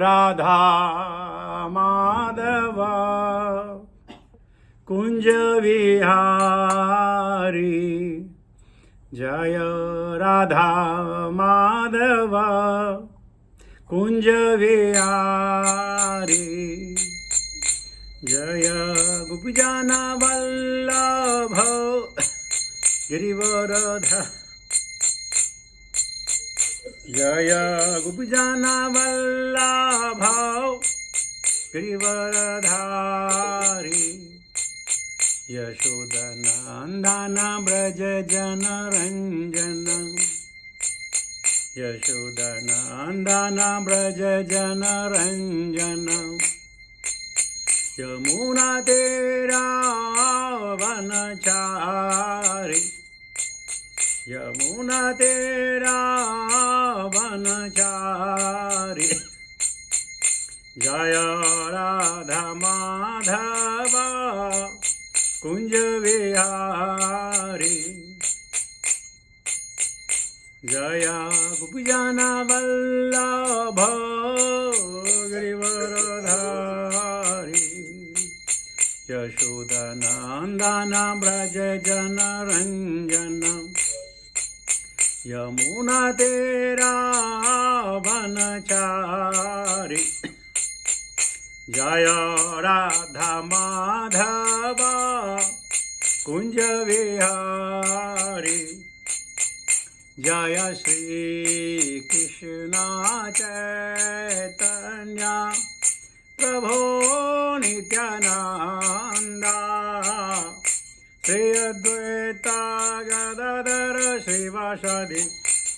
राधा माधव कुंज विहारी जय राधा माधव कुंज विहारी जय गोपीजन वल्लभ गिरिवरधर जय गोपीजन वल्लभ गिरिवरधारी यशोदनंदन ब्रज जन रंजन यशोदनंदन ब्रज जन रंजन यमुना तेरा वनचारी यमुना तेरा वनचारी जय राधा माधव कुंज विहारी जय गोपीजन वल्लभ गिरिवरधारी यशोदनंदन ब्रज जन रंजन यमुना तेरा वनचारी जय राधा माधव कुंज विहारी जय श्री कृष्ण चैतन्य प्रभो नित्यानंदा श्री अद्वैत गदाधर श्रीवासदि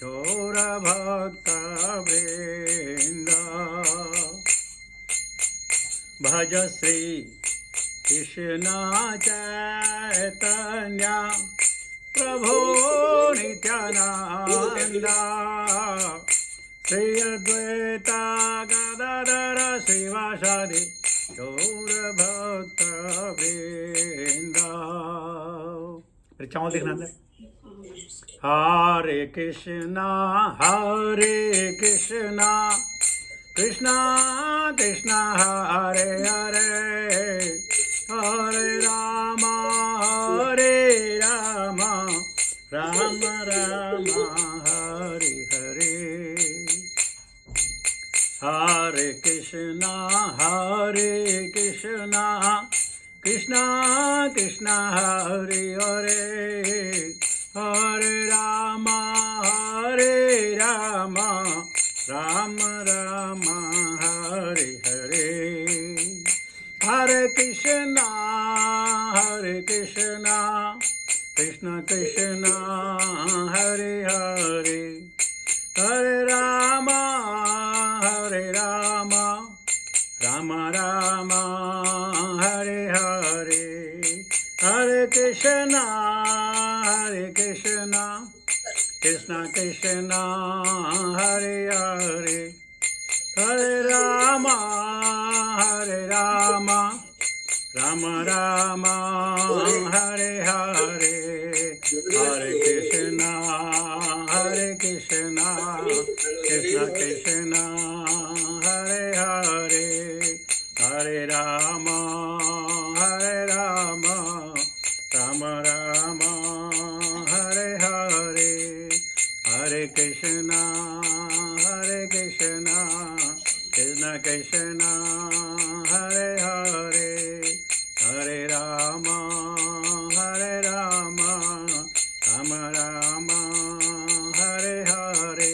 गौर भक्तवृंद भज श्री कृष्ण चैतन्य प्रभो नित्यानंदा श्री अद्वैत गदाधर श्रीवासदि गौर भक्तवृंद। चावल देखना अंदर। हरे कृष्णा कृष्णा कृष्णा हरे हरे हरे राम राम राम हरे हरे हरे कृष्णा कृष्णा कृष्णा हरे हरे हरे राम राम राम हरे हरे हरे कृष्णा कृष्ण कृष्ण हरे हरे हरे राम राम राम हरे हरे हरे कृष्णा कृष्ण कृष्ण हरे हरे हरे राम राम राम हरे हरे हरे कृष्णा कृष्ण कृष्ण हरे हरे हरे राम राम राम हरे हरे हरे कृष्णा कृष्ण कृष्ण हरे हरे हरे राम राम राम हरे हरे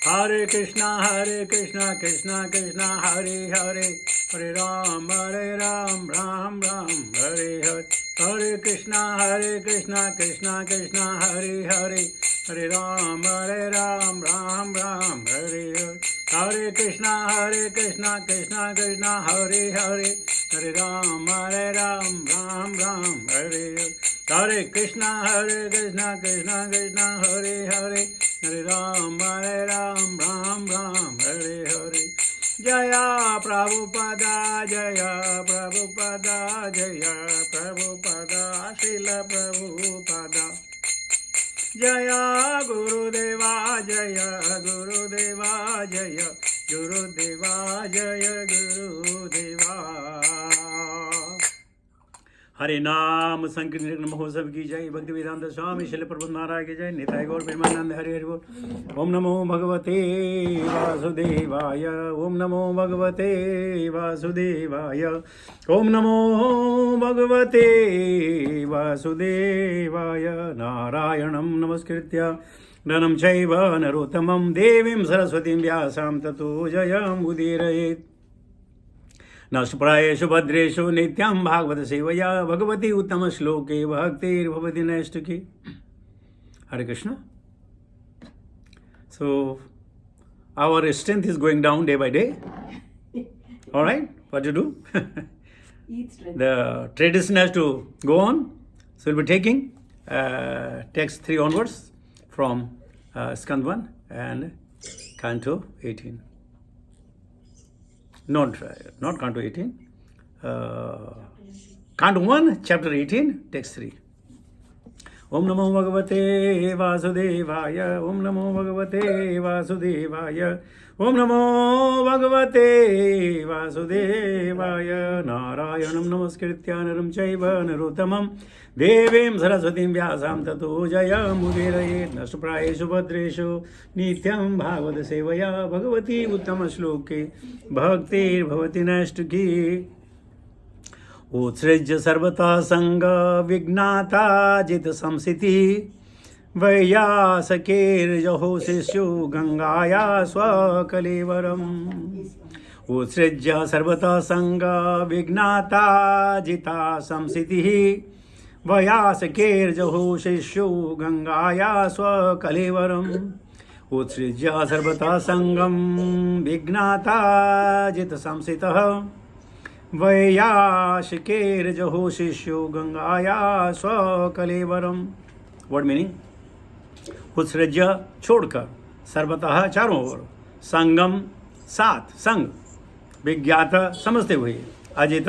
हरे कृष्णा कृष्ण कृष्ण हरे हरे हरे राम राम हरे हरे हरे कृष्णा कृष्ण कृष्ण हरे हरे हरे राम राम हरे हरे हरे कृष्णा कृष्ण कृष्ण हरे हरे हरे राम राम हरे हरे हरे कृष्णा कृष्ण कृष्ण हरे हरे हरे राम राम हरे हरे जय प्रभुपदा जय प्रभुपदा श्रील प्रभुपदा जय गुरुदेवा जय गुरुदेवा जय गुरुदेवा। हरे नाम संकीर्तन महोत्सव की जय। भक्ति वेदांत स्वामी शिल प्रबोध महाराज की जय। निताय गौर प्रेमानंद हरि हरि बोल। ओम नमो भगवते वासुदेवाय। ओम नमो भगवते वासुदेवाय। ओम नमो भगवते वासुदेवाय। नारायणं नमस्कृत्य नरं चैव नरोत्तमं देवीं सरस्वतीं व्यासां ततो जयमुदीरयेत्। नष्टप्रायेषु भद्रेषु नित्यं भागवत सेवया भगवती उत्तम श्लोके भक्तिर्भवति नैष्टिकी। Hare Krishna. So our strength is going down day by day. All right, what to do? The tradition has to go on. So we'll be taking text 3 onwards from Skand 1 and Canto 18. Not Canto 18. Canto 1, Chapter 18, Text 3. Om Namo Bhagavate Vasudevaya. Om Namo Bhagavate Vasudevaya. Om Namo Bhagavate Vasudevaya. Narayanam Namaskritya Naram Chaiva Narottamam Devim Saraswatim Vyasam Tato Jayamudiraye. Nashtaprayeshu Bhadreshu Nityam Bhagavata Sevaya Bhagavati Uttama Shloke Bhaktir Bhavati Nashtuki. उत्सृज्य सर्वथा संग विज्ञाता जित संसिति वैयासकेर्जहो शिशु गंगाया स्वकलेवरम। उत्सृज्य सर्वथा संग विज्ञाता जिता संसिति वैयासकेर्जहो शिशु गंगाया स्वकलेवरम। उत्सृज्य सर्वथा संगम विज्ञाता जित संसितः वैयासिकेर्जहो शिष्यो गंगाया स्वकलेवरम। वर्ड मीनिंग, उत्सृज्य छोड़कर, सर्वतः चारों ओर, संगम साथ संग, विज्ञात समझते हुए, अजित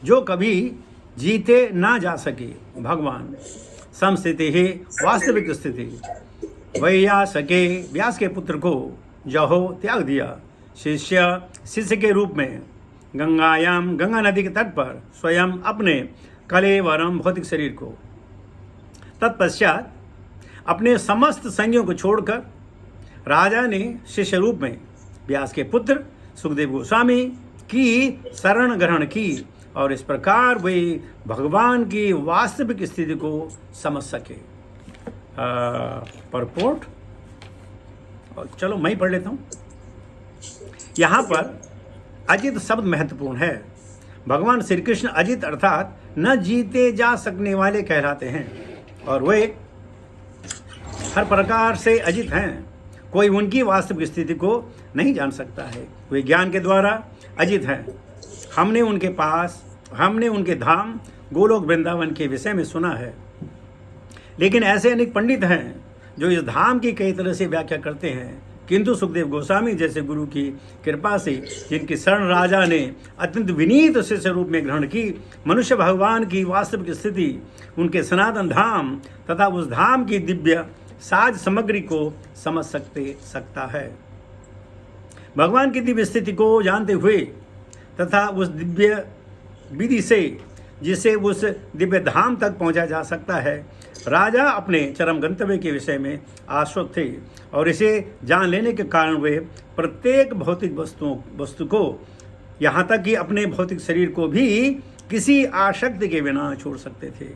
जो कभी जीते ना जा सके भगवान, समस्थिति ही वास्तविक स्थिति, वैयासके व्यास के पुत्र को जहो त्याग दिया, शिष्य के रूप में, गंगायाम गंगा नदी के तट पर स्वयं अपने कलेवरम भौतिक शरीर को, तत्पश्चात अपने समस्त संगियों को छोड़कर राजा ने शिष्य रूप में व्यास के पुत्र सुखदेव गोस्वामी की शरण ग्रहण की और इस प्रकार वे भगवान की वास्तविक स्थिति को समझ सके। परपोर्ट, चलो मैं ही पढ़ लेता हूँ। यहाँ पर अजित शब्द महत्वपूर्ण है। भगवान श्री कृष्ण अजित अर्थात न जीते जा सकने वाले कहलाते हैं और वे हर प्रकार से अजित हैं। कोई उनकी वास्तविक स्थिति को नहीं जान सकता है। वे ज्ञान के द्वारा अजित हैं। हमने उनके धाम गोलोक वृंदावन के विषय में सुना है, लेकिन ऐसे अनेक पंडित हैं जो इस धाम की कई तरह से व्याख्या करते हैं, किंतु सुखदेव गोस्वामी जैसे गुरु की कृपा से, जिनकी शरण राजा ने अत्यंत विनीत शिष्य रूप में ग्रहण की, मनुष्य भगवान की वास्तविक स्थिति, उनके सनातन धाम तथा उस धाम की दिव्य साज सामग्री को समझ सकता है। भगवान की दिव्य स्थिति को जानते हुए तथा उस दिव्य विधि से जिसे उस दिव्य धाम तक पहुंचा जा सकता है, राजा अपने चरम गंतव्य के विषय में आश्वस्त थे और इसे जान लेने के कारण वे प्रत्येक भौतिक वस्तु को, यहाँ तक कि अपने भौतिक शरीर को भी किसी आसक्ति के बिना छोड़ सकते थे।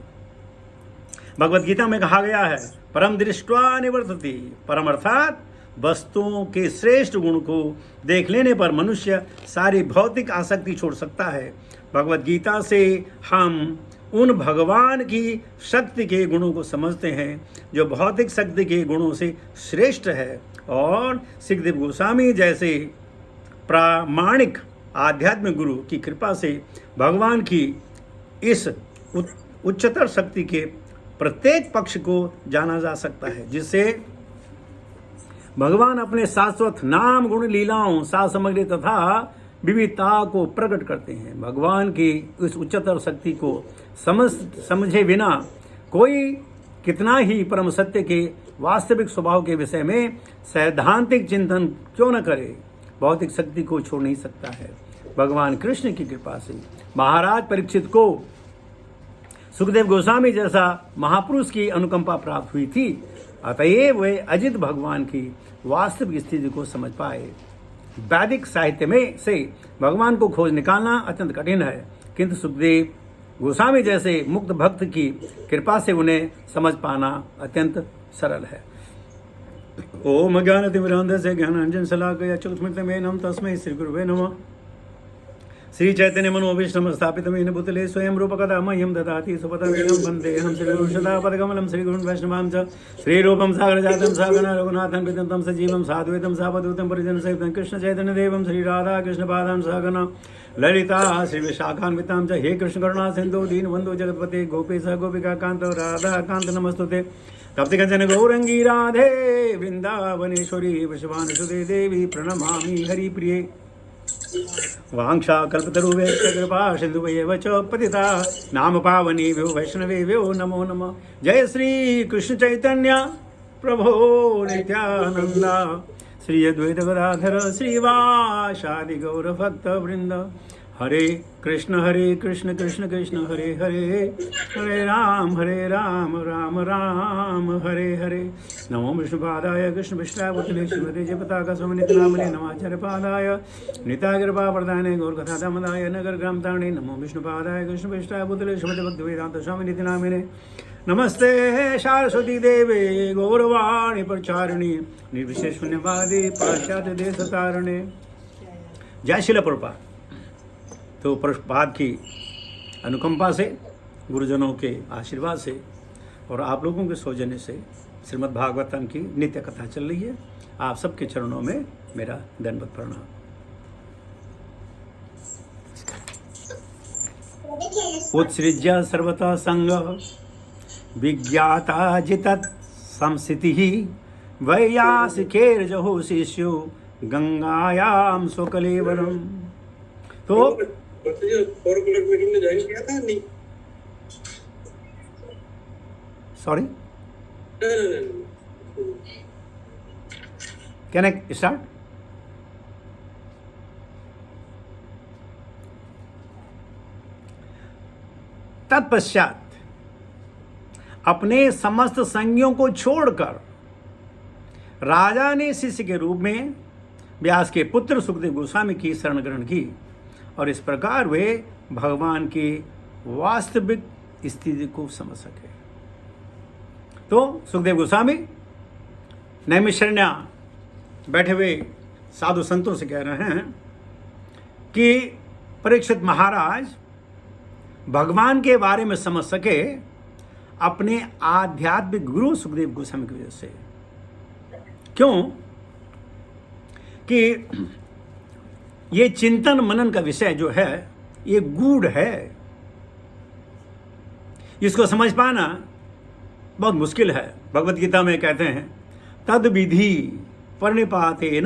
भगवद गीता में कहा गया है, परम दृष्ट्वा निवर्तते। परम अर्थात वस्तुओं के श्रेष्ठ गुण को देख लेने पर मनुष्य सारी भौतिक आसक्ति छोड़ सकता है। भगवद गीता से हम उन भगवान की शक्ति के गुणों को समझते हैं जो भौतिक शक्ति के गुणों से श्रेष्ठ है, और सुखदेव गोस्वामी जैसे प्रामाणिक आध्यात्मिक गुरु की कृपा से भगवान की इस उच्चतर शक्ति के प्रत्येक पक्ष को जाना जा सकता है, जिससे भगवान अपने शाश्वत नाम गुण लीलाओं साज सामग्री तथा विविधता को प्रकट करते हैं। भगवान की इस उच्चतर शक्ति को समझे बिना कोई कितना ही परम सत्य के वास्तविक स्वभाव के विषय में सैद्धांतिक चिंतन क्यों न करे, भौतिक शक्ति को छोड़ नहीं सकता है। भगवान कृष्ण की कृपा से महाराज परीक्षित को सुखदेव गोस्वामी जैसा महापुरुष की अनुकंपा प्राप्त हुई थी, अतएव वे अजित भगवान की वास्तविक स्थिति को समझ पाए। वैदिक साहित्य में से भगवान को खोज निकालना अत्यंत कठिन है, किंतु सुखदेव गोस्वामी जैसे मुक्त भक्त की कृपा से उन्हें समझ पाना अत्यंत सरल है। ओम ज्ञानतिमिरान्धस्य ज्ञानाञ्जन शलाकया चक्षुस्मिलितं तस्मै श्री गुरुवे नमः। श्री चैतन्य मनोभीष्टं स्थापितं येन भूतले स्वयं रूपकदा मह्यं ददाति सुपदं वन्देऽहं श्रीगुरुशतापदकमलं श्रीगुरुन् वैष्णवां च श्रीरूपं सागरजातं सागरं रघुनाथं प्रीतं तं सजीवं साद्वैतं सावधूतं परिजनसहितं कृष्णचैतन्यदेवं श्रीराधाकृष्णपादां सहगणा ललिता श्रीविशाखान्वितां च हे कृष्ण करुणा सिन्धु दीनबन्धु जगत्पते गोपेश गोपिकान्त राधाकान्त नमस्तुते तप्त कंचन गौरंगी राधे वृंदावनेश्वरी वृषभानुसुते देवी प्रणमामि हरिप्रिये। वाञ्छा कल्पतरुभ्यश्च कृपा सिन्धुभ्येव च पतिता नाम पावनेभ्यो वैष्णवेभ्यो नमो नमः। जय श्री कृष्ण चैतन्य प्रभो नित्यानंद श्री अद्वैत गदाधर श्रीवासादि गौर भक्त वृंद। हरे कृष्ण कृष्ण कृष्ण हरे हरे, हरे राम राम राम हरे हरे। नमो विष्णुपादाय कृष्ण विष्टावतले श्रीमते जपताका स्वामिनिति नामने नमाचार्य पादाय नितागिरपा प्रदाने गौरकथा दामदाय नगर ग्राम तारणे। नमो विष्णुपादाय कृष्ण विष्टावतले श्रीमते भक्ति वेदांत स्वामिनिति नामने नमस्ते सरस्वती देवे गौरवाणी प्रचारिणी निर्विशेष शून्यवादी पाश्चात्य देश तारणे। जय शिल प्रभुपाद। तो प्रभुपाद की अनुकंपा से, गुरुजनों के आशीर्वाद से और आप लोगों के सौजन्य से श्रीमद् भागवतम की नित्य कथा चल रही है। आप सबके चरणों में मेरा दंडवत प्रणाम। उत्सृज्य सर्वतः संग विज्ञाता जितत् संस्थितिः वैयासिकेर्जहो शिष्यो गंगायां स्वकलेवरम्। तो 4 o'clock मीटिंग में ज्वाइन किया था नहीं? सॉरी, नहीं। Can I start? तत्पश्चात अपने समस्त संगियों को छोड़कर राजा ने शिष्य के रूप में व्यास के पुत्र सुखदेव गोस्वामी की शरण ग्रहण की और इस प्रकार वे भगवान की वास्तविक स्थिति को समझ सके। तो सुखदेव गोस्वामी नैमिषारण्य बैठे हुए साधु संतों से कह रहे हैं कि परीक्षित महाराज भगवान के बारे में समझ सके अपने आध्यात्मिक गुरु सुखदेव गोस्वामी की वजह से। क्यों कि ये चिंतन मनन का विषय जो है ये गूढ़ है, इसको समझ पाना बहुत मुश्किल है। भगवत गीता में कहते हैं तद विधि परिनिपातेन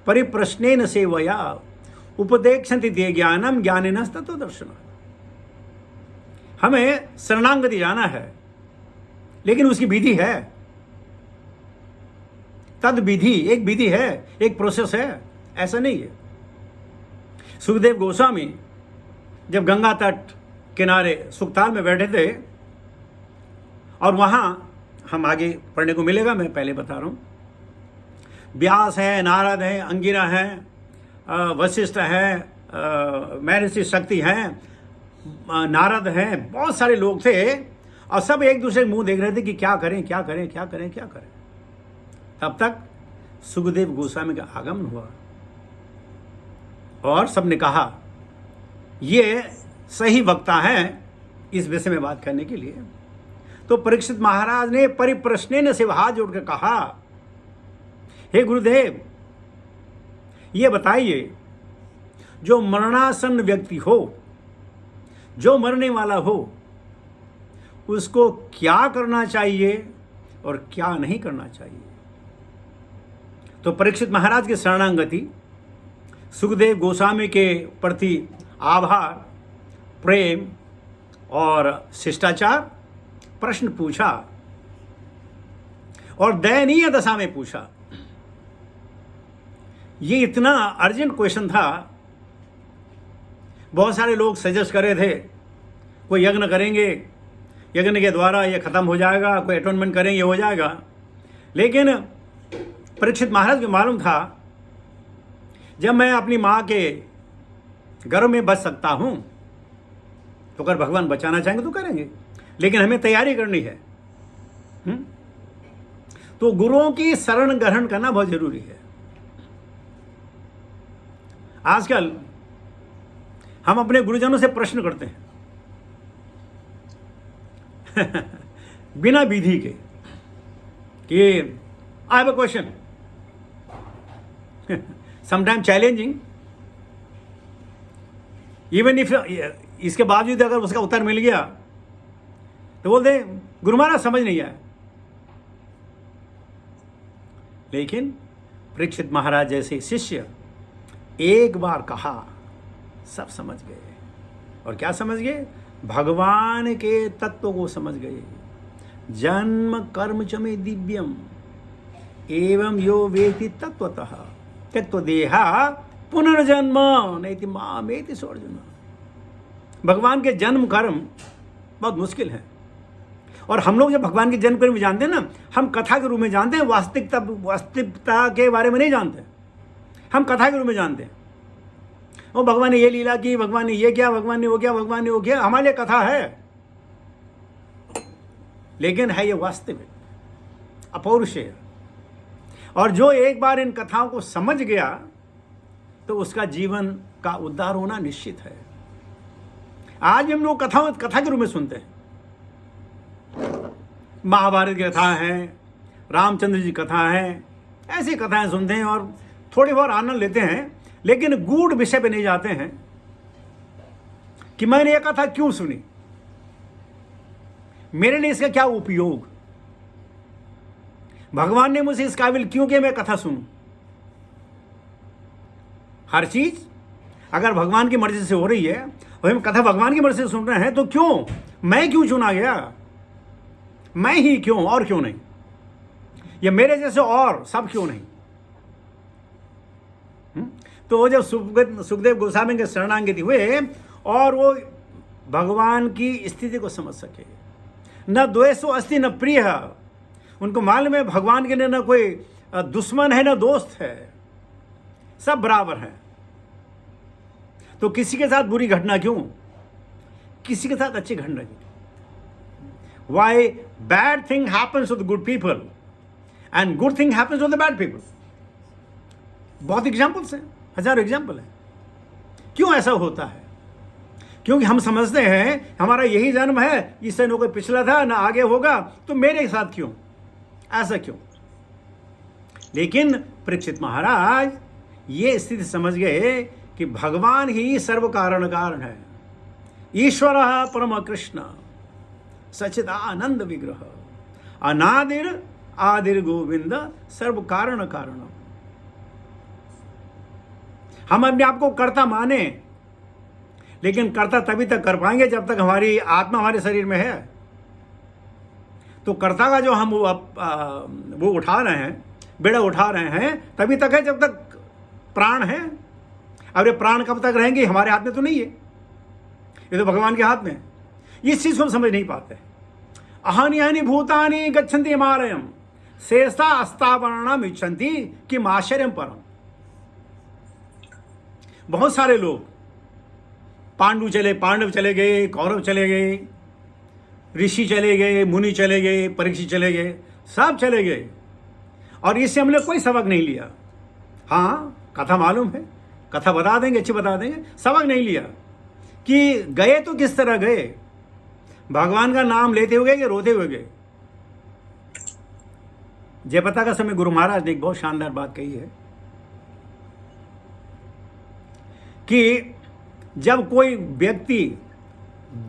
परिप्रश्नेन सेवया उपदेक्षन्ति ते ज्ञानम ज्ञानेनस्ततो दर्शनम्। हमें शरणागति जाना है, लेकिन उसकी विधि है। तद विधि एक विधि है, एक प्रोसेस है, ऐसा नहीं है। सुखदेव गोस्वामी जब गंगा तट किनारे सुखताल में बैठे थे और वहां हम आगे पढ़ने को मिलेगा, मैं पहले बता रहा हूं, व्यास है, नारद है, अंगिरा है, वशिष्ठ है, महर्षि शक्ति है, नारद हैं, बहुत सारे लोग थे और सब एक दूसरे के मुंह देख रहे थे कि क्या करें क्या करें क्या करें क्या करें। तब तक सुखदेव गोस्वामी का आगमन हुआ और सबने कहा ये सही वक्ता है इस विषय में बात करने के लिए। तो परीक्षित महाराज ने परिप्रश्नेन से हाथ जोड़कर कहा, हे गुरुदेव, ये बताइए जो मरणासन्न व्यक्ति हो, जो मरने वाला हो, उसको क्या करना चाहिए और क्या नहीं करना चाहिए। तो परीक्षित महाराज की शरणागति, सुखदेव गोस्वामी के प्रति आभार, प्रेम और शिष्टाचार, प्रश्न पूछा और दयनीय दशा में पूछा ये इतना अर्जेंट क्वेश्चन था, बहुत सारे लोग सजेस्ट कर रहे थे कोई यज्ञ करेंगे, यज्ञ के द्वारा ये खत्म हो जाएगा, कोई अटोनमेंट करेंगे हो जाएगा। लेकिन परीक्षित महाराज को मालूम था जब मैं अपनी माँ के गर्भ में बच सकता हूँ तो अगर भगवान बचाना चाहेंगे तो करेंगे, लेकिन हमें तैयारी करनी है। तो गुरुओं की शरण ग्रहण करना बहुत जरूरी है। आजकल हम अपने गुरुजनों से प्रश्न करते हैं बिना विधि के कि I have a question, sometime challenging, even if, इसके बावजूद अगर उसका उत्तर मिल गया तो बोलते गुरु महाराज समझ नहीं आया। लेकिन परीक्षित महाराज जैसे शिष्य एक बार कहा सब समझ गए। और क्या समझ गए? भगवान के तत्व को समझ गए। जन्म कर्म च मे दिव्यम एवं यो वेति तत्वतः त्यक्त्वा देहा पुनर्जन्म नैति मामेति सोऽर्जुन। भगवान के जन्म कर्म बहुत मुश्किल है, और हम लोग जब भगवान के जन्म कर्म जानते हैं ना, हम कथा के रूप में जानते हैं, वास्तविकता के बारे में नहीं जानते। हम कथा के रूप में जानते हैं, वो भगवान ने ये लीला की, भगवान ने ये किया, भगवान ने वो किया, भगवान ने वो किया, हमारे लिए कथा है। लेकिन है ये वास्तविक, अपौरुषेय। और जो एक बार इन कथाओं को समझ गया तो उसका जीवन का उद्धार होना निश्चित है। आज हम लोग कथा के रूप में सुनते हैं, महाभारत की कथा है, रामचंद्र जी कथा है, ऐसी कथाएं सुनते हैं और थोड़ी बहुत आनंद लेते हैं, लेकिन गूढ़ विषय पे नहीं जाते हैं कि मैंने ये कथा क्यों सुनी, मेरे लिए इसका क्या उपयोग, भगवान ने मुझे इस काबिल क्यों किया मैं कथा सुनूं। हर चीज अगर भगवान की मर्जी से हो रही है और हम कथा भगवान की मर्जी से सुन रहे हैं तो क्यों, मैं क्यों चुना गया, मैं ही क्यों और क्यों नहीं, या मेरे जैसे और सब क्यों नहीं। तो जब सुखदेव गोस्वामी के शरणागति हुए और वो भगवान की स्थिति को समझ सके, न द्वेषो अस्ति न प्रिय, उनको मालूम है भगवान के लिए न कोई दुश्मन है न दोस्त है, सब बराबर है। तो किसी के साथ बुरी घटना क्यों, किसी के साथ अच्छी घटना क्यों। Why bad thing happens to the good people and good thing happens to the bad people? बहुत एग्जाम्पल्स हैं, हजारों एग्जाम्पल हैं। क्यों ऐसा होता है? क्योंकि हम समझते हैं हमारा यही जन्म है, इससे न कोई पिछला था न आगे होगा, तो मेरे साथ क्यों, ऐसा क्यों। लेकिन परीक्षित महाराज ये स्थिति समझ गए कि भगवान ही सर्व कारण है। ईश्वर परम कृष्ण सच्चिदानंद विग्रह अनादिर आदिर गोविंद सर्व कारण। हम अपने आप को कर्ता माने, लेकिन कर्ता तभी तक कर पाएंगे जब तक हमारी आत्मा हमारे शरीर में है। तो कर्ता का जो हम वो उठा रहे हैं, बेड़ा उठा रहे हैं, तभी तक है जब तक प्राण है। अब ये प्राण कब तक रहेंगे हमारे हाथ में तो नहीं है, ये तो भगवान के हाथ में है। इस चीज को हम समझ नहीं पाते। अहानि हानि भूतानि गच्छन्ति मारयम शेषा अस्तावरणम इच्छन्ति किम आश्चर्यम परम। बहुत सारे लोग पांडव चले गए, कौरव चले गए, ऋषि चले गए, मुनि चले गए, परीक्षित चले गए, सब चले गए, और इससे हमने कोई सबक नहीं लिया। हाँ, कथा मालूम है, कथा बता देंगे, अच्छी बता देंगे, सबक नहीं लिया कि गए तो किस तरह गए, भगवान का नाम लेते हुए कि रोते हुए गए। जयपता का समय गुरु महाराज ने एक बहुत शानदार बात कही है कि जब कोई व्यक्ति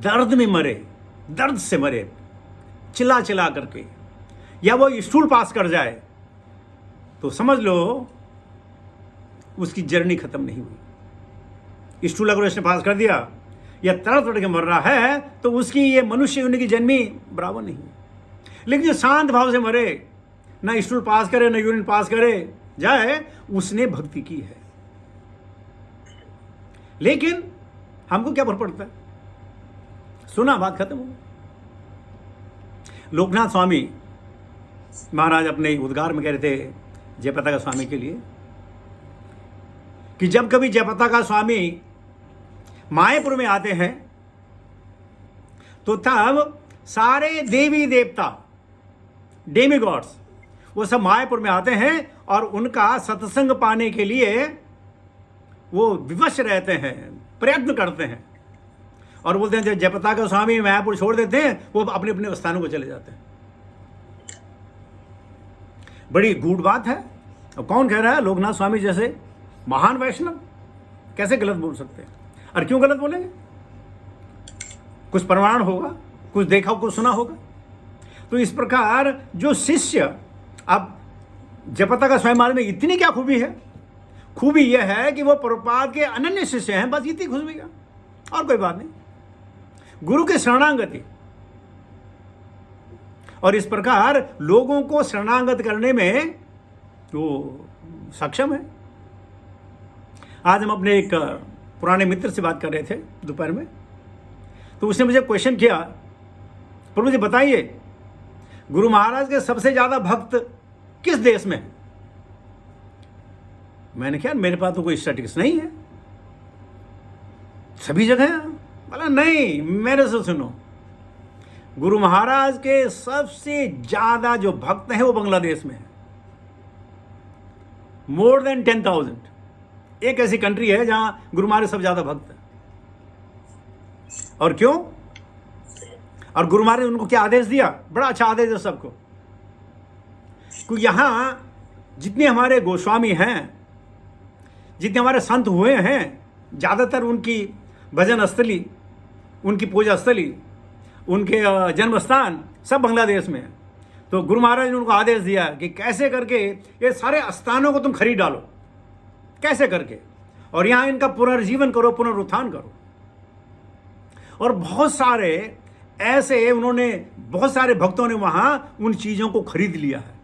दर्द में मरे, दर्द से मरे, चिल्ला चिल्ला करके, या वो स्टूल पास कर जाए, तो समझ लो उसकी जर्नी खत्म नहीं हुई। स्टूल अगर उसने पास कर दिया या तड़प के मर रहा है तो उसकी ये मनुष्य योनि की जन्मी बराबर नहीं हुई। लेकिन जो शांत भाव से मरे, ना स्टूल पास करे, ना यूरिन पास करे, जाए उसने भक्ति की है। लेकिन हमको क्या फर्क पड़ता है? सुना, बात खत्म हो। लोकनाथ स्वामी महाराज अपने उद्गार में कह रहे थे जयपताका स्वामी के लिए कि जब कभी जयपताका स्वामी मायापुर में आते हैं तो तब सारे देवी देवता, डेमी गॉड्स, वो सब मायापुर में आते हैं और उनका सत्संग पाने के लिए वो विवश रहते हैं, प्रयत्न करते हैं और बोलते हैं जब जयपताका स्वामी मायापुर छोड़ देते हैं वो अपने अपने स्थानों को चले जाते हैं। बड़ी गूढ़ बात है। और कौन कह रहा है? लोकनाथ स्वामी जैसे महान वैष्णव कैसे गलत बोल सकते हैं? और क्यों गलत बोलेंगे? कुछ प्रमाण होगा, कुछ देखा, कुछ सुना होगा। तो इस प्रकार जो शिष्य, अब जयपताका स्वामी महाराज में इतनी क्या खूबी है? खूबी यह है कि वो प्रभुपाद के अनन्य शिष्य हैं, बस इतनी खूबी है, और कोई बात नहीं। गुरु के शरणागति, और इस प्रकार लोगों को शरणागत करने में वो सक्षम है। आज हम अपने एक पुराने मित्र से बात कर रहे थे दोपहर में, तो उसने मुझे क्वेश्चन किया, प्रभु जी बताइए गुरु महाराज के सबसे ज्यादा भक्त किस देश में है? मैंने कहा मेरे पास तो कोई स्टैटिस्टिक्स नहीं है, सभी जगह है। बोला नहीं, मेरे से सुनो, गुरु महाराज के सबसे ज्यादा जो भक्त हैं वो बांग्लादेश में है, मोर देन 10,000। एक ऐसी कंट्री है जहां गुरु महाराज सबसे ज्यादा भक्त है। और क्यों? और गुरु महाराज ने उनको क्या आदेश दिया? बड़ा अच्छा आदेश है सबको, क्योंकि यहां जितने हमारे गोस्वामी हैं, जितने हमारे संत हुए हैं, ज़्यादातर उनकी भजन स्थली, उनकी पूजा स्थली, उनके जन्म स्थान सब बांग्लादेश में है। तो गुरु महाराज ने उनको आदेश दिया कि कैसे करके ये सारे स्थानों को तुम खरीद डालो, कैसे करके, और यहाँ इनका पुनर्जीवन करो, पुनरुत्थान करो। और बहुत सारे ऐसे उन्होंने, बहुत सारे भक्तों ने वहाँ उन चीज़ों को खरीद लिया है,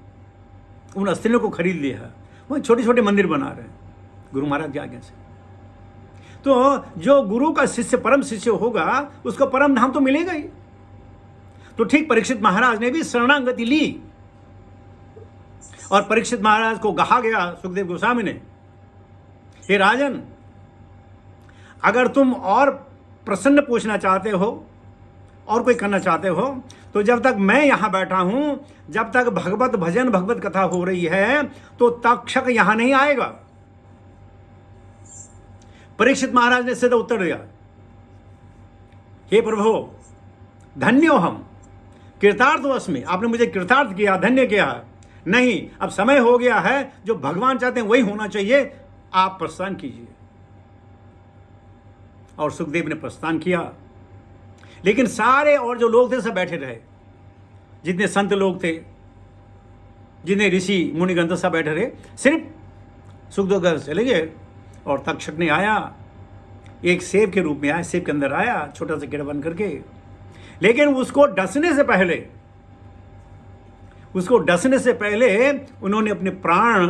उन स्थलों को खरीद लिया है, वहाँ छोटे छोटे मंदिर बना रहे हैं गुरु महाराज की आज्ञा से। तो जो गुरु का शिष्य, परम शिष्य होगा, उसको परम धाम तो मिलेगा ही। तो ठीक परीक्षित महाराज ने भी शरणागति ली, और परीक्षित महाराज को कहा गया सुखदेव गोस्वामी ने, हे राजन, अगर तुम और प्रसन्न पूछना चाहते हो और कोई करना चाहते हो तो जब तक मैं यहां बैठा हूं, जब तक भगवत भजन, भगवत कथा हो रही है, तो तक्षक यहां नहीं आएगा। परीक्षित महाराज ने सीधा उत्तर दिया, हे प्रभु, धन्य हो हम, कृतार्थवस्मि, आपने मुझे कृतार्थ किया, धन्य किया। नहीं, अब समय हो गया है, जो भगवान चाहते हैं वही होना चाहिए, आप प्रस्थान कीजिए। और सुखदेव ने प्रस्थान किया, लेकिन सारे और जो लोग थे सब बैठे रहे, जितने संत लोग थे, जितने ऋषि मुनिगंध सब बैठे रहे, सिर्फ सुखदेव घर चले गए। और तक्षक ने आया, एक सेब के रूप में आया, सेब के अंदर आया, छोटा सा कीड़ा बन करके, लेकिन उसको डसने से पहले उन्होंने अपने प्राण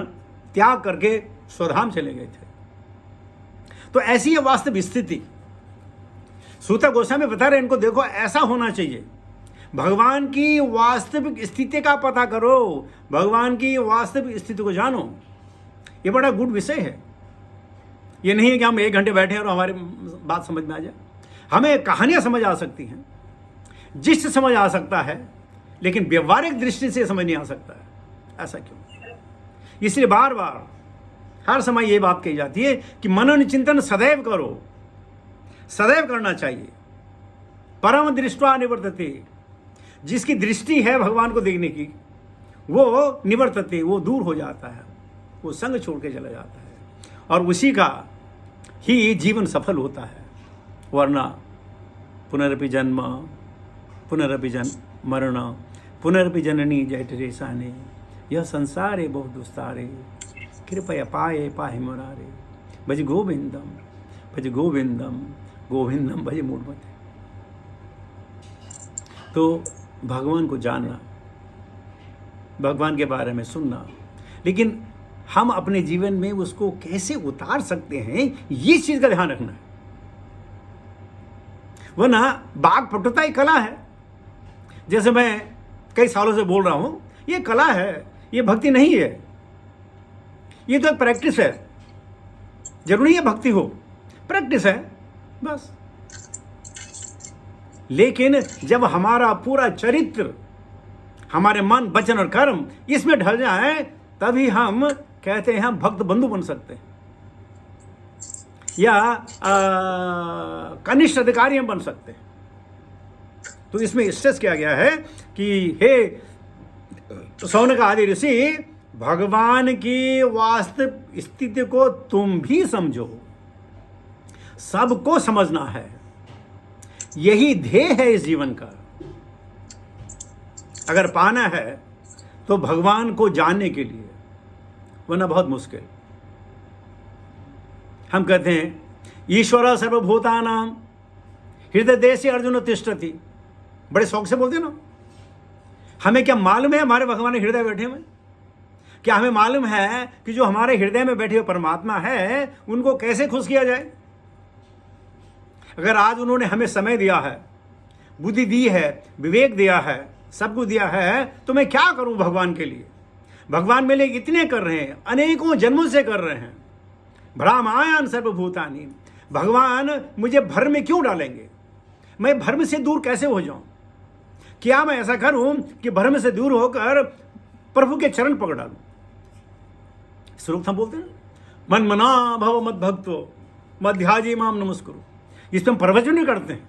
त्याग करके स्वधाम चले गए थे। तो ऐसी है वास्तविक स्थिति। सूत गोस्वामी बता रहे, इनको देखो, ऐसा होना चाहिए। भगवान की वास्तविक स्थिति का पता करो, भगवान की वास्तविक स्थिति को जानो। ये बड़ा गुड विषय है। ये नहीं है कि हम 1 घंटे बैठे और हमारी बात समझ में आ जाए। हमें कहानियां समझ आ सकती हैं, जिससे समझ आ सकता है, लेकिन व्यवहारिक दृष्टि से समझ नहीं आ सकता है। ऐसा क्यों? इसलिए बार बार हर समय ये बात कही जाती है कि मनन चिंतन सदैव करो, सदैव करना चाहिए। परम दृष्टवा निवर्तते, जिसकी दृष्टि है भगवान को देखने की, वो निवर्तते, वो दूर हो जाता है, वो संग छोड़ के चला जाता है, और उसी का ही जीवन सफल होता है। वरना पुनरपि जन्म, पुनरपि जन्म मरण, पुनरपि जननी जठरेशाने, यह संसारे बहुत दुस्तारे, कृपया पाए पाहि मुरारे, भज गोविंदम, भज गोविंदम, गोविंदम भज मूढ़मते। तो भगवान को जानना, भगवान के बारे में सुनना, लेकिन हम अपने जीवन में उसको कैसे उतार सकते हैं, ये चीज का ध्यान रखना है। वरना वाक्पटुता एक कला है। जैसे मैं कई सालों से बोल रहा हूं, ये कला है, ये भक्ति नहीं है। ये तो एक प्रैक्टिस है। जरूरी नहीं है भक्ति हो, प्रैक्टिस है बस। लेकिन जब हमारा पूरा चरित्र, हमारे मन, वचन और कर्म इसमें ढल जाए, तभी हम कहते हैं हम भक्त बंधु बन सकते हैं, या कनिष्ठ अधिकारी हम बन सकते हैं। तो इसमें स्ट्रेस किया गया है कि हे शौनक आदि ऋषि, भगवान की वास्तविक स्थिति को तुम भी समझो, सबको समझना है, यही ध्येय है इस जीवन का। अगर पाना है तो भगवान को जानने के लिए, वरना बहुत मुश्किल। हम कहते हैं ईश्वर सर्वभूतानां हृदय देशे अर्जुन तिष्ठति, बड़े शौक से बोलते हैं ना। हमें क्या मालूम है हमारे भगवान हृदय बैठे हुए? क्या हमें मालूम है कि जो हमारे हृदय में बैठे हुए परमात्मा है, उनको कैसे खुश किया जाए? अगर आज उन्होंने हमें समय दिया है, बुद्धि दी है, विवेक दिया है, सब कुछ दिया है, तो मैं क्या करूं भगवान के लिए? भगवान मेरे लिए इतने कर रहे हैं, अनेकों जन्मों से कर रहे हैं। भ्रामायण सर्वभूतानि, भगवान मुझे भ्रम में क्यों डालेंगे? मैं भ्रम से दूर कैसे हो जाऊं? क्या मैं ऐसा करूं कि भ्रम से दूर होकर प्रभु के चरण पकड़ डालूं? श्लोक हम बोलते हैं, मन मना भव मद भक्तो मध्याजी माम नमस्कुरु। इस पर हम प्रवचन भी करते हैं,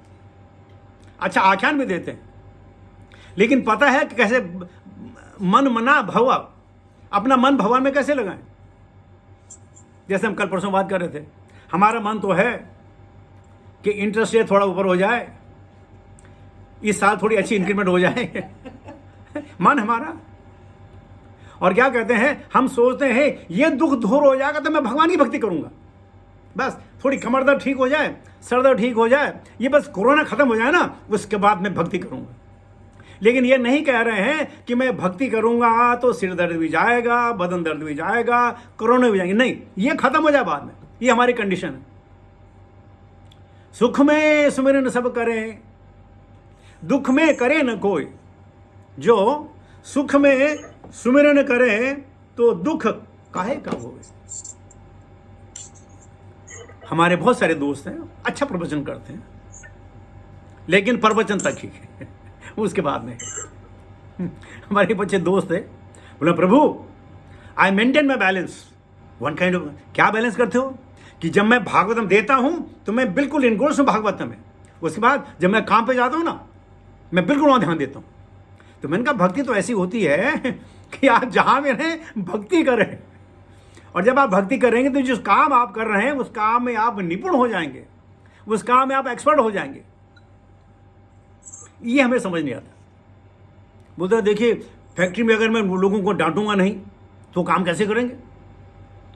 अच्छा आख्यान भी देते हैं, लेकिन पता है कि कैसे मन मना भव, अपना मन भगवान में कैसे लगाएं? जैसे हम कल परसों बात कर रहे थे, हमारा मन तो है कि इंटरेस्ट रेट थोड़ा ऊपर हो जाए, इस साल थोड़ी अच्छी इंक्रीमेंट हो जाए मन हमारा। और क्या कहते हैं, हम सोचते हैं ये दुख दूर हो जाएगा तो मैं भगवान की भक्ति करूंगा, बस थोड़ी कमर दर्द ठीक हो जाए, सर दर्द ठीक हो जाए, ये बस कोरोना खत्म हो जाए ना, उसके बाद मैं भक्ति करूंगा। लेकिन ये नहीं कह रहे हैं कि मैं भक्ति करूंगा तो सिर दर्द भी जाएगा, बदन दर्द भी जाएगा, कोरोना भी जाएंगे, नहीं, ये खत्म हो जाए बाद में। ये हमारी कंडीशन है। सुख में सुमिरन सब करें, दुख में करे न कोई। जो सुख में सुमिरन करे तो दुख काहे का होवे। हमारे बहुत सारे दोस्त हैं, अच्छा प्रवचन करते हैं, लेकिन प्रवचन तक ही उसके बाद में हमारे बच्चे दोस्त है, बोला Prabhu I maintain my balance. One kind of, क्या बैलेंस करते हो? कि जब मैं भागवतम देता हूं तो मैं बिल्कुल इनगोर्स हूं भागवतम में, उसके बाद जब मैं काम पे जाता हूं ना, मैं बिल्कुल वहां ध्यान देता हूं। तो मैंने कहा भक्ति तो ऐसी होती है कि आप जहां में रहें भक्ति करें, और जब आप भक्ति करेंगे तो जिस काम आप कर रहे हैं उस काम में आप निपुण हो जाएंगे, उस काम में आप एक्सपर्ट हो जाएंगे। ये हमें समझ नहीं आता। बोलते देखिए फैक्ट्री में अगर मैं लोगों को डांटूंगा नहीं तो काम कैसे करेंगे?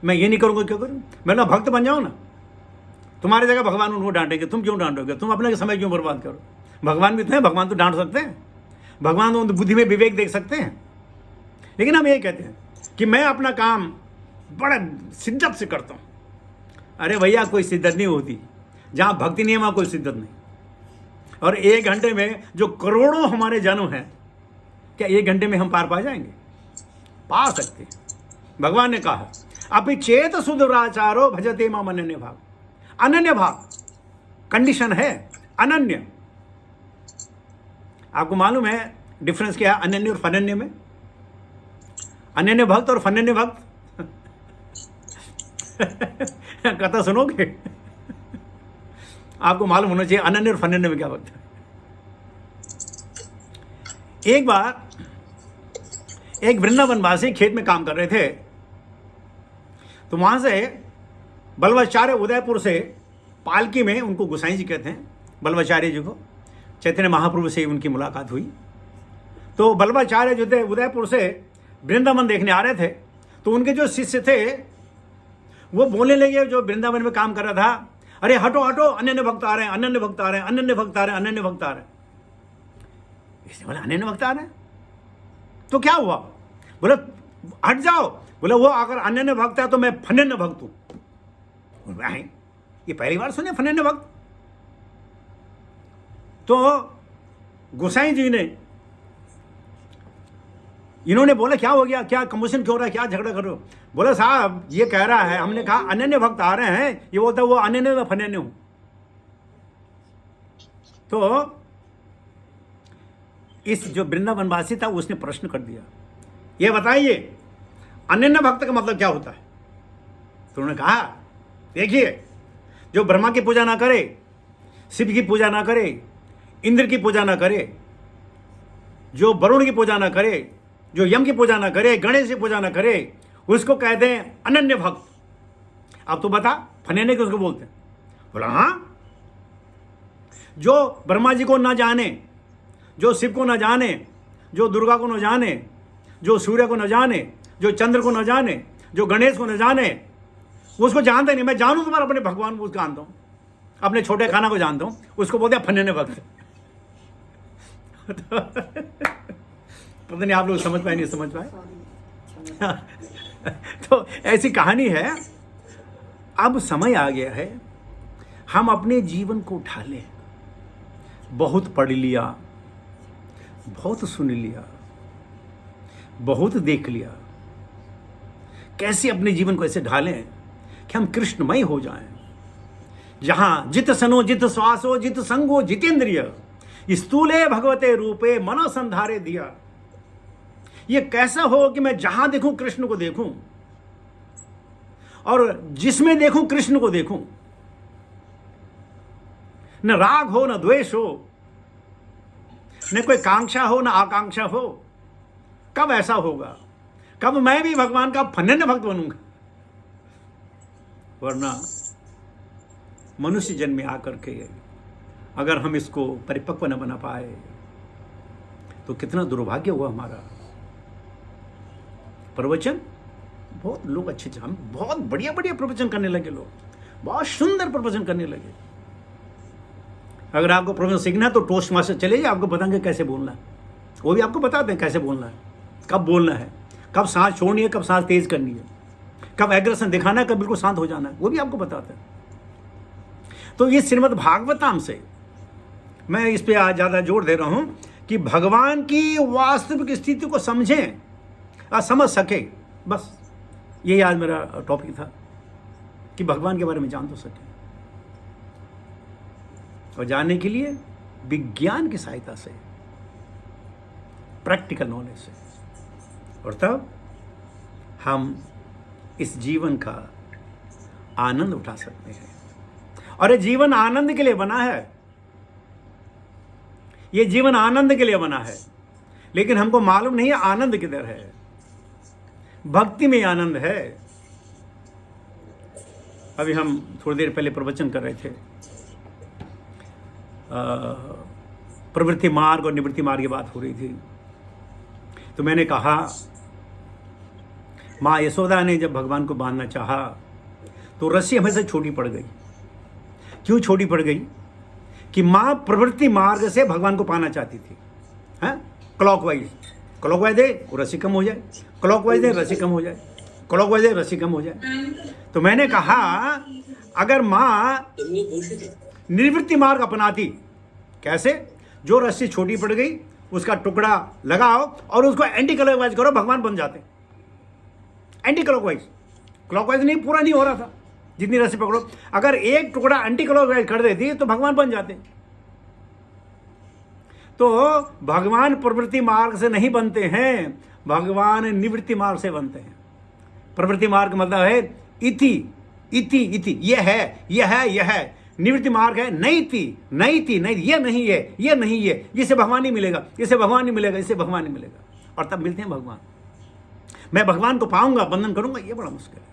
मैं ये नहीं करूंगा, क्यों करूं? मैं ना भक्त बन जाऊं ना, तुम्हारी जगह भगवान उनको डांटेंगे, तुम क्यों डांटोगे? तुम अपने समय क्यों बर्बाद करो? भगवान भी तो है, भगवान तो डांट सकते हैं, भगवान तो बुद्धि में विवेक देख सकते हैं। लेकिन हम ये कहते हैं कि मैं अपना काम बड़ा शिद्दत से करता हूं। अरे भैया कोई शिद्दत नहीं होती, जहां भक्ति नहीं है वहां कोई शिद्दत नहीं। और 1 घंटे में जो करोड़ों हमारे जन्म हैं, क्या 1 घंटे में हम पार पा जाएंगे? पा सकते हैं। भगवान ने कहा अपि चेत सुदुराचारो भजते माम अनन्य भाग। अनन्य भाग कंडीशन है, अनन्य। आपको मालूम है डिफरेंस क्या है अनन्य और फनन्य में? अनन्य भक्त और फनन्य भक्त कथा सुनोगे? आपको मालूम होना चाहिए अनन्य और फनन्य में क्या होता है। एक बार एक वृंदावनवासी खेत में काम कर रहे थे, तो वहां से बल्लवाचार्य उदयपुर से पालकी में, उनको गोसाई जी कहते हैं, बल्लवाचार्य जी को चैतन्य महाप्रभु से उनकी मुलाकात हुई। तो बल्लवाचार्य जो थे उदयपुर से वृंदावन देखने आ रहे थे, तो उनके जो शिष्य थे वो बोलने लगे, जो वृंदावन में काम कर रहा था, अरे हटो हटो, अनन्य भक्त आ रहे हैं, अनन्य भक्त आ रहे हैं, अनन्य भक्त आ रहे हैं, अनन्य भक्त आ रहे हैं। इसने बोला अनन्य भक्त आ रहे हैं तो क्या हुआ? बोले हट जाओ, बोले वो अगर अनन्य भक्त है तो मैं फनन्य भक्त हूं। ये पहली बार सुने फनन्य भक्त। तो गोसाई जी ने, इन्होंने बोला क्या हो गया, क्या कम्बोशन क्यों हो रहा है, क्या झगड़ा कर रहे हो? बोला साहब ये कह रहा है, हमने कहा अनन्य भक्त आ रहे हैं, ये बोलता है वो अनन्य में फनन्य हूं। तो इस जो वृंदावनवासी था उसने प्रश्न कर दिया, ये बताइए अनन्य भक्त का मतलब क्या होता है? तो उन्होंने कहा देखिए, जो ब्रह्मा की पूजा ना करे, शिव की पूजा ना करे, इंद्र की पूजा ना करे, जो वरुण की पूजा ना करे, जो यम की पूजा ना करे, गणेश की पूजा ना करे, उसको कहते हैं अनन्य भक्त। अब तो बता फनेने के उसको बोलते हैं। बोला हाँ, जो ब्रह्मा जी को ना जाने, जो शिव को ना जाने, जो दुर्गा को न जाने, जो सूर्य को न जाने, जो चंद्र को न जाने, जो गणेश को न जाने, उसको जानते नहीं। मैं जानूं तुम्हारा अपने भगवान को जानता हूं, अपने छोटे खाना को जानता हूं, उसको बोलते हैं फन्ने भक्त। पता नहीं आप लोग समझ पाए नहीं समझ पाए। तो ऐसी कहानी है। अब समय आ गया है हम अपने जीवन को उठा लें। बहुत पढ़ लिया, बहुत सुन लिया, बहुत देख लिया, कैसे अपने जीवन को ऐसे ढालें कि हम कृष्णमय हो जाएं, जहां जित सनो जित श्वासो जित संगो जितेंद्रिय स्थूले भगवते रूपे मनो संधारे दिया। ये कैसा हो कि मैं जहां देखूं कृष्ण को देखूं, और जिसमें देखूं कृष्ण को देखूं, न राग हो न द्वेष हो, न कोई कांक्षा हो न आकांक्षा हो। कब ऐसा होगा? कब मैं भी भगवान का फनन्य भक्त बनूंगा? वरना मनुष्य जन्म में आकर के अगर हम इसको परिपक्व न बना पाए तो कितना दुर्भाग्य हुआ हमारा। प्रवचन बहुत लोग अच्छे, हम बहुत बढ़िया बढ़िया प्रवचन करने लगे, लोग बहुत सुंदर प्रवचन करने लगे। अगर आपको प्रवचन सीखना है तो टोस्ट मास्टर चले जाइए, आपको बताएंगे कैसे बोलना है। वो भी आपको बताते हैं कैसे बोलना है, कब बोलना है, कब सांस छोड़नी है, कब सांस तेज करनी है, कब एग्रेशन दिखाना है, कब बिल्कुल शांत हो जाना है, वो भी आपको बताते हैं। तो ये श्रीमद् भागवतम से मैं इस पे आज ज़्यादा जोर दे रहा हूं कि भगवान की वास्तविक स्थिति को समझें और समझ सके। बस यही आज मेरा टॉपिक था कि भगवान के बारे में जान तो सके, और जानने के लिए विज्ञान की सहायता से, प्रैक्टिकल नॉलेज से, और तब हम इस जीवन का आनंद उठा सकते हैं। और ये जीवन आनंद के लिए बना है, ये जीवन आनंद के लिए बना है, लेकिन हमको मालूम नहीं है आनंद किधर है। भक्ति में आनंद है। अभी हम थोड़ी देर पहले प्रवचन कर रहे थे, प्रवृत्ति मार्ग और निवृत्ति मार्ग की बात हो रही थी। तो मैंने कहा माँ यशोदा ने जब भगवान को बांधना चाहा तो रस्सी हमेशा छोटी पड़ गई। क्यों छोटी पड़ गई? कि माँ प्रवृत्ति मार्ग से भगवान को पाना चाहती थी। हाँ, क्लॉकवाइज दे वो रस्सी कम हो जाए, क्लॉकवाइज दे रस्सी कम हो जाए, क्लॉकवाइज दे रस्सी कम हो जाए। तो मैंने कहा अगर माँ निवृत्ति मार्ग अपनाती, कैसे? जो रस्सी छोटी पड़ गई उसका टुकड़ा लगाओ और उसको एंटी क्लॉकवाइज करो, भगवान बन जाते। एंटी क्लॉकवाइज, क्लॉकवाइज नहीं, पूरा नहीं हो रहा था जितनी रस्सी पकड़ो। अगर एक टुकड़ा एंटी क्लॉकवाइज कर देती तो भगवान बन जाते। तो भगवान प्रवृत्ति मार्ग से नहीं बनते हैं, भगवान निवृत्ति मार्ग से बनते हैं। प्रवृत्ति मार्ग मतलब है इति इति इति, ये है, यह है, यह है। निवृत्ति मार्ग है नहीं थी, नहीं थी, नहीं, ये नहीं है, ये नहीं है, जिसे भगवान नहीं मिलेगा, इसे भगवान नहीं मिलेगा, इसे भगवान नहीं मिलेगा, और तब मिलते हैं भगवान। मैं भगवान को पाऊंगा, बंधन करूंगा, ये बड़ा मुश्किल है।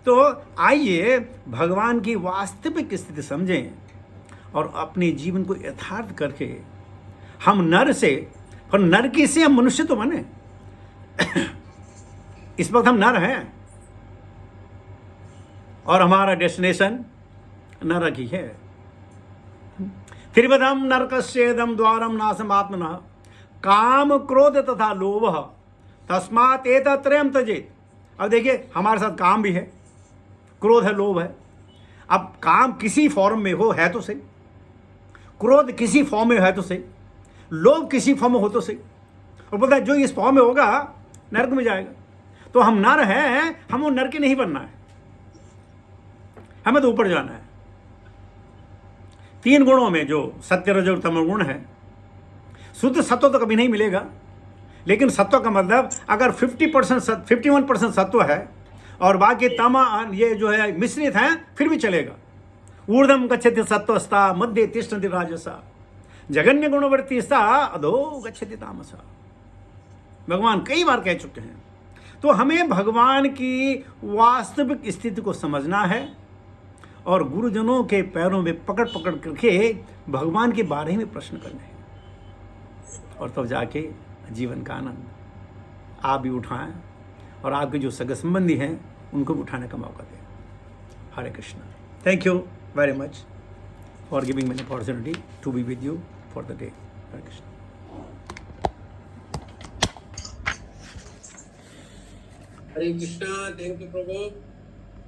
तो आइए भगवान की वास्तविक स्थिति समझें और अपने जीवन को यथार्थ करके हम नर से, पर नर की से हम मनुष्य तो बने। इस वक्त हम नर हैं और हमारा डेस्टिनेशन नरक ही है। त्रिविधम नरकस्येदम द्वारम नासम आत्मनः काम क्रोध तथा लोभ तस्मात् एतत्त्रयं त्यजेत् अब देखिए हमारे साथ काम भी है, क्रोध है, लोभ है। अब काम किसी फॉर्म में हो है तो सही, क्रोध किसी फॉर्म में है तो सही, लोभ किसी फॉर्म में हो तो सही, और पता है जो इस फॉर्म में होगा नरक में जाएगा। तो हम नर हैं, हम वो नर के नहीं बनना है, हमें तो ऊपर जाना है। 3 गुणों में जो सत्य रज और तमो गुण है, शुद्ध सत्व तो कभी नहीं मिलेगा, लेकिन सत्व का मतलब अगर 51% सत्व है और बाकी तम ये जो है मिश्रित हैं फिर भी चलेगा। ऊर्ध्वं गच्छति सत्वस्ता मध्य तिष्ठति राजसा जगन्य गुणवर्ती स्था अधो गच्छति तामसा। भगवान कई बार कह चुके हैं। तो हमें भगवान की वास्तविक स्थिति को समझना है और गुरुजनों के पैरों में पकड़ पकड़ करके भगवान के बारे में प्रश्न करने हैं, और तब तो जाके जीवन का आनंद आप भी उठाएं और आपके जो सगे संबंधी हैं उनको भी उठाने का मौका दें। Hare Krishna. Thank you very much for giving me an opportunity to be with you for the day. Hare Krishna. Hare Krishna. Thank you Prabhu.